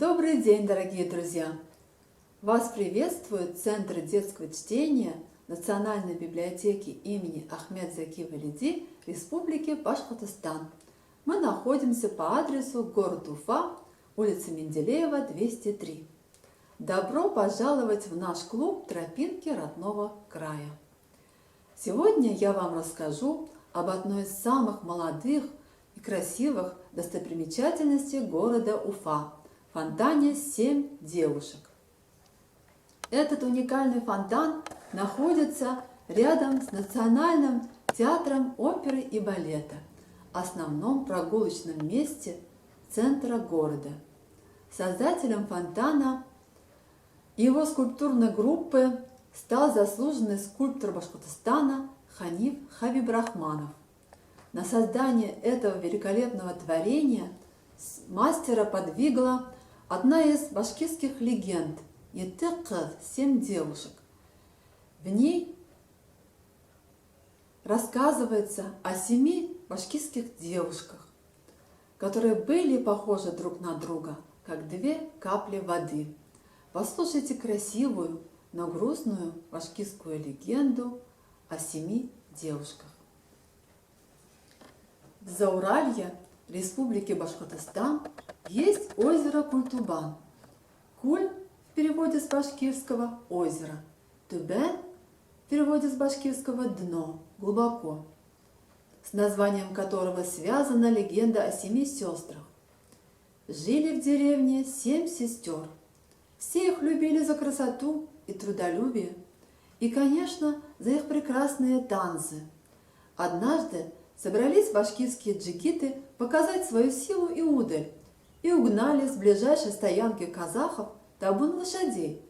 Добрый день, дорогие друзья! Вас приветствует Центр детского чтения Национальной библиотеки имени Ахмед Заки Валиди Республики Башкортостан. Мы находимся по адресу город Уфа, улица Менделеева, 203. Добро пожаловать в наш клуб «Тропинки родного края». Сегодня я вам расскажу об одной из самых молодых и красивых достопримечательностей города Уфа – фонтане «Семь девушек». Этот уникальный фонтан находится рядом с Национальным театром оперы и балета, основном прогулочном месте центра города. Создателем фонтана и его скульптурной группы стал заслуженный скульптор Башкортостана Ханиф Хабибрахманов. На создание этого великолепного творения мастера подвигла одна из башкирских легенд «Етты-кыз» «Семь девушек». В ней рассказывается о 7 башкирских девушках, которые были похожи друг на друга, как 2 капли воды. Послушайте красивую, но грустную башкирскую легенду о 7 девушках. В Зауралье, Республике Башкортостан, есть озеро Культубан. Куль в переводе с башкирского – озеро, Тубен в переводе с башкирского – дно, глубоко, с названием которого связана легенда о 7 сестрах. Жили в деревне 7 сестер. Все их любили за красоту и трудолюбие, и, конечно, за их прекрасные танцы. Однажды собрались башкирские джигиты показать свою силу и удаль и угнали с ближайшей стоянки казахов табун лошадей.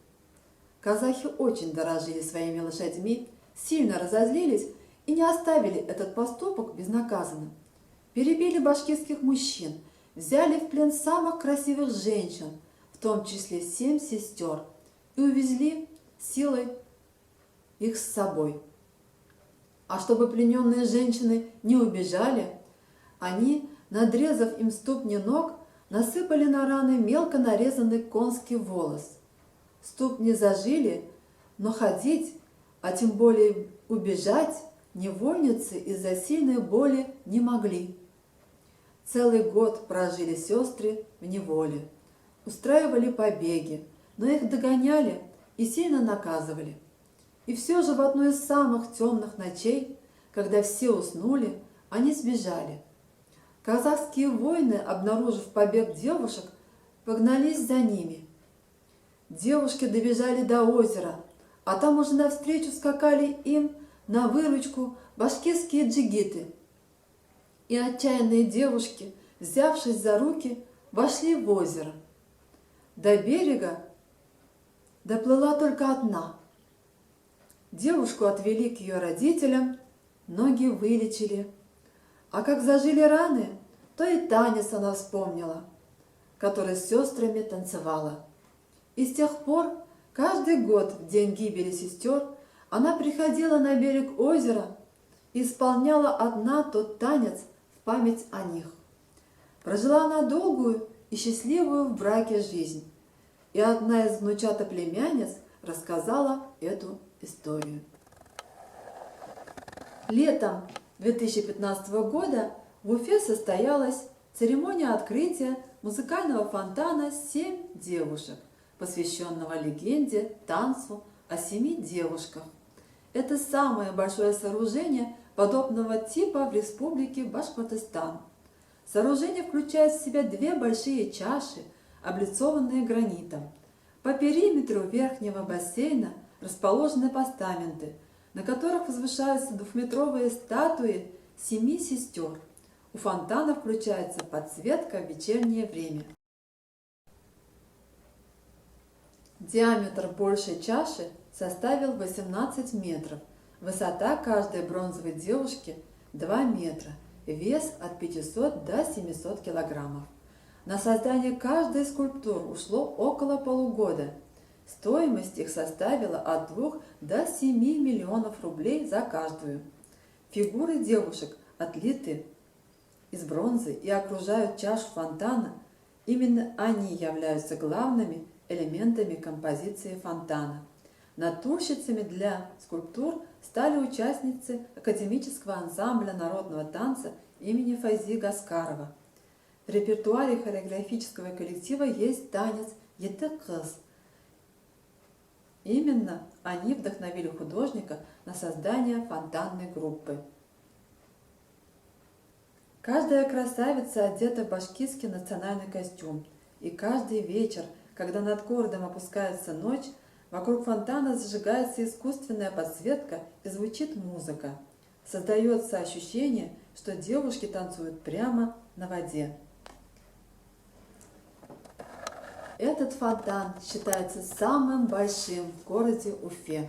Казахи очень дорожили своими лошадьми, сильно разозлились и не оставили этот поступок безнаказанным. Перебили башкирских мужчин, взяли в плен самых красивых женщин, в том числе 7 сестер, и увезли силой их с собой. А чтобы плененные женщины не убежали, они, надрезав им ступни ног, насыпали на раны мелко нарезанный конский волос. Ступни зажили, но ходить, а тем более убежать, невольницы из-за сильной боли не могли. Целый год прожили сестры в неволе, устраивали побеги, но их догоняли и сильно наказывали. И все же в одну из самых темных ночей, когда все уснули, они сбежали. Казахские воины, обнаружив побег девушек, погнались за ними. Девушки добежали до озера, а там уже навстречу скакали им на выручку башкирские джигиты. И отчаянные девушки, взявшись за руки, вошли в озеро. До берега доплыла только одна. Девушку отвели к ее родителям, ноги вылечили. А как зажили раны, то и танец она вспомнила, который с сестрами танцевала. И с тех пор каждый год в день гибели сестер она приходила на берег озера и исполняла одна тот танец в память о них. Прожила она долгую и счастливую в браке жизнь, и одна из внучата-племянниц рассказала эту историю. Летом 2015 года в Уфе состоялась церемония открытия музыкального фонтана «Семь девушек», посвященного легенде, танцу о 7 девушках. Это самое большое сооружение подобного типа в Республике Башкортостан. Сооружение включает в себя 2 большие чаши, облицованные гранитом. По периметру верхнего бассейна расположены постаменты, на которых возвышаются 2-метровые статуи 7 сестер. У фонтана включается подсветка в вечернее время. Диаметр большей чаши составил 18 метров. Высота каждой бронзовой девушки 2 метра. Вес от 500 до 700 килограммов. На создание каждой скульптуры ушло около полугода. Стоимость их составила от 2 до 7 миллионов рублей за каждую. Фигуры девушек отлиты из бронзы и окружают чашу фонтана Именно они являются главными элементами композиции фонтана. Натурщицами для скульптур стали участницы академического ансамбля народного танца имени Файзи Гаскарова. В репертуаре хореографического коллектива есть танец «Етекыз». Именно они вдохновили художника на создание фонтанной группы. Каждая красавица одета в башкирский национальный костюм, и каждый вечер, когда над городом опускается ночь, вокруг фонтана зажигается искусственная подсветка и звучит музыка. Создается ощущение, что девушки танцуют прямо на воде. Этот фонтан считается самым большим в городе Уфе.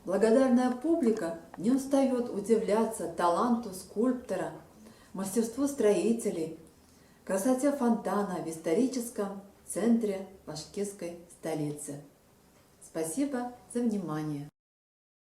Благодарная публика не устает удивляться таланту скульптора, мастерству строителей, красоте фонтана в историческом центре башкирской столицы. Спасибо за внимание.